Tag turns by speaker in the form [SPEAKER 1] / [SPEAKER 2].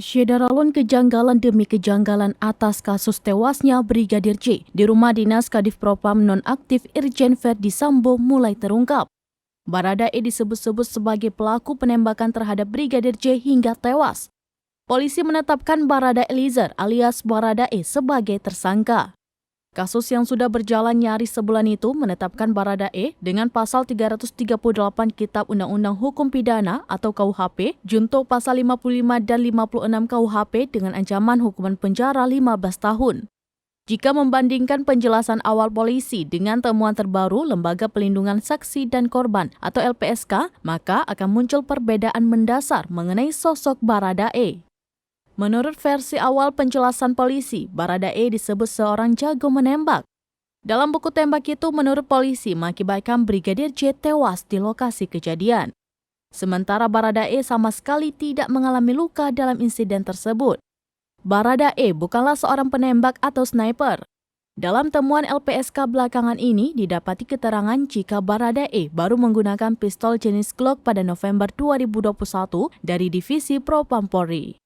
[SPEAKER 1] Syedaralun kejanggalan demi kejanggalan atas kasus tewasnya Brigadir J di rumah dinas Kadif Propam nonaktif Irjen Verdi Sambo mulai terungkap. Baradae disebut-sebut sebagai pelaku penembakan terhadap Brigadir J hingga tewas. Polisi menetapkan Barada Eliezer alias Baradae sebagai tersangka. Kasus yang sudah berjalan nyaris sebulan itu menetapkan Baradae dengan pasal 338 Kitab Undang-Undang Hukum Pidana atau KUHP, junto pasal 55 dan 56 KUHP dengan ancaman hukuman penjara 15 tahun. Jika membandingkan penjelasan awal polisi dengan temuan terbaru Lembaga Pelindungan Saksi dan Korban atau LPSK, maka akan muncul perbedaan mendasar mengenai sosok Baradae. Menurut versi awal penjelasan polisi, Baradae disebut seorang jago menembak. Dalam buku tembak itu, menurut polisi, mengakibatkan Brigadir J tewas di lokasi kejadian. Sementara Baradae sama sekali tidak mengalami luka dalam insiden tersebut. Baradae bukanlah seorang penembak atau sniper. Dalam temuan LPSK belakangan ini, didapati keterangan jika Baradae baru menggunakan pistol jenis Glock pada November 2021 dari Divisi Propam Polri.